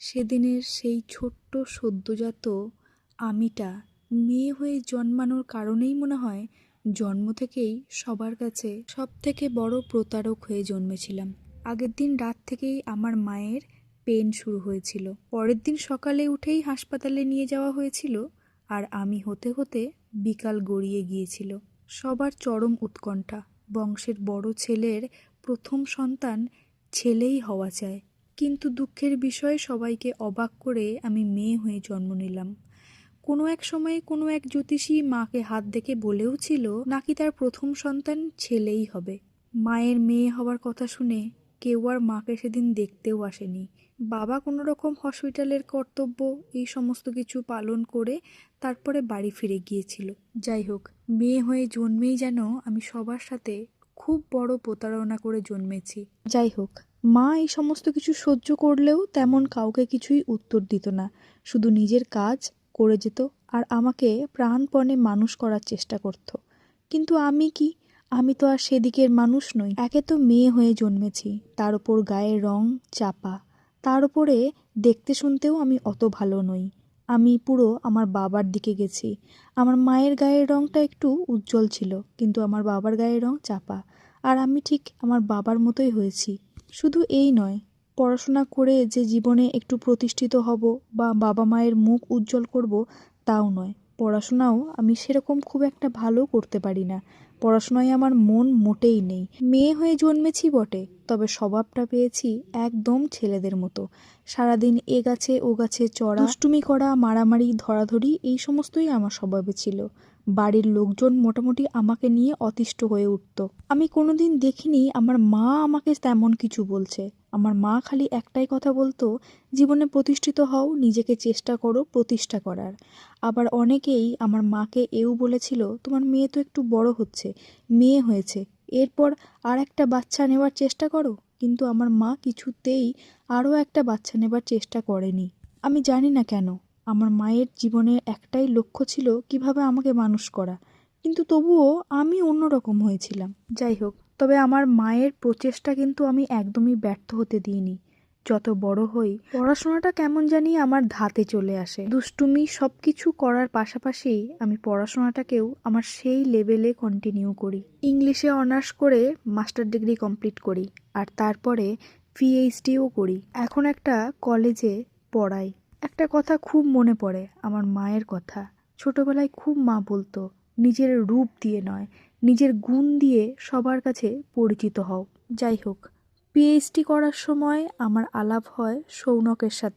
সেদিনের সেই ছোট্ট সদ্যোজাত আমিটা মেয়ে হয়ে জন্মানোর কারণেই মনে হয় জন্ম থেকেই সবার কাছে সবথেকে বড় প্রতারক হয়ে জন্মেছিলাম। আগের দিন রাত থেকেই আমার মায়ের পেন শুরু হয়েছিল। পরের দিন সকালে উঠেই হাসপাতালে নিয়ে যাওয়া হয়েছিল, আর আমি হতে হতে বিকাল গড়িয়ে গিয়েছিল। সবার চরম উৎকণ্ঠা, বংশের বড় ছেলের প্রথম সন্তান ছেলেই হওয়া চায়। কিন্তু দুঃখের বিষয়, সবাইকে অবাক করে আমি মেয়ে হয়ে জন্ম নিলাম। কোনো এক সময়ে কোনো এক জ্যোতিষী মাকে হাত দেখে বলেও ছিল নাকি তার প্রথম সন্তান ছেলেই হবে। মায়ের মেয়ে হওয়ার কথা শুনে কেউ আর মাকে সেদিন দেখতেও আসেনি। বাবা কোনো রকম হসপিটালের কর্তব্য এই সমস্ত কিছু পালন করে তারপরে বাড়ি ফিরে গিয়েছিল। যাই হোক, মেয়ে হয়ে জন্মেই যেন আমি সবার সাথে খুব বড় প্রতারণা করে জন্মেছি। যাই হোক, মা এই সমস্ত কিছু সহ্য করলেও তেমন কাউকে কিছুই উত্তর দিত না, শুধু নিজের কাজ করে যেত আর আমাকে প্রাণপণে মানুষ করার চেষ্টা করত। কিন্তু আমি তো আর সেদিকের মানুষ নই। একে তো মেয়ে হয়ে জন্মেছি, তার উপর গায়ের রং চাপা, তার উপরে দেখতে শুনতেও আমি অত ভালো নই। আমি পুরো আমার বাবার দিকে গেছি। আমার মায়ের গায়ের রংটা একটু উজ্জ্বল ছিল, কিন্তু আমার বাবার গায়ের রং চাপা, আর আমি ঠিক আমার বাবার মতোই হয়েছি। শুধু এই নয়, পড়াশোনা করে যে জীবনে একটু প্রতিষ্ঠিত হব বা বাবা মায়ের মুখ উজ্জ্বল করব তাও নয়। পড়াশোনাও আমি সেরকম খুব একটা ভালো করতে পারি না। পড়াশোনায় আমার মন মোটেই নেই। মেয়ে হয়ে জন্মেছি বটে, তবে স্বভাবটা পেয়েছি একদম ছেলেদের মতো। সারাদিন এ গাছে ও গাছে চড়া, দুষ্টুমি করা, মারামারি, ধরাধরি এই সমস্তই আমার স্বভাবে ছিল। বাড়ির লোকজন মোটামুটি আমাকে নিয়ে অতিষ্ঠ হয়ে উঠত। আমি কোনোদিন দেখিনি আমার মা আমাকে তেমন কিছু বলছে। আমার মা খালি একটাই কথা বলতো, জীবনে প্রতিষ্ঠিত হও, নিজেকে চেষ্টা করো প্রতিষ্ঠা করার। আবার অনেকেই আমার মাকে এও বলেছিল, তোমার মেয়ে তো একটু বড় হচ্ছে, মেয়ে হয়েছে, এরপর আর একটা বাচ্চা নেওয়ার চেষ্টা করো। কিন্তু আমার মা কিছুতেই আরও একটা বাচ্চা নেবার চেষ্টা করেনি। আমি জানি না কেন। আমার মায়ের জীবনে একটাই লক্ষ্য ছিল কিভাবে আমাকে মানুষ করা, কিন্তু তবুও আমি অন্যরকম হয়েছিলাম। যাই হোক, তবে আমার মায়ের প্রচেষ্টা কিন্তু আমি একদমই ব্যর্থ হতে দিইনি। যত বড় হই, পড়াশোনাটা কেমন জানি আমার ধাতে চলে আসে। দুষ্টুমি সব কিছু করার পাশাপাশি আমি পড়াশোনাটাকেও আমার সেই লেভেলে কন্টিনিউ করি। ইংলিশে অনার্স করে মাস্টার ডিগ্রি কমপ্লিট করি, আর তারপরে পিএইচডিও করি। এখন একটা কলেজে পড়াই। একটা কথা খুব মনে পড়ে, আমার মায়ের কথা। ছোটবেলায় খুব মা বলতো, নিজের রূপ দিয়ে নয়, নিজের গুণ দিয়ে সবার কাছে পরিচিত হও। যাই হোক, পিএইচডি করার সময় আমার আলাপ হয় সৌনকের সাথে।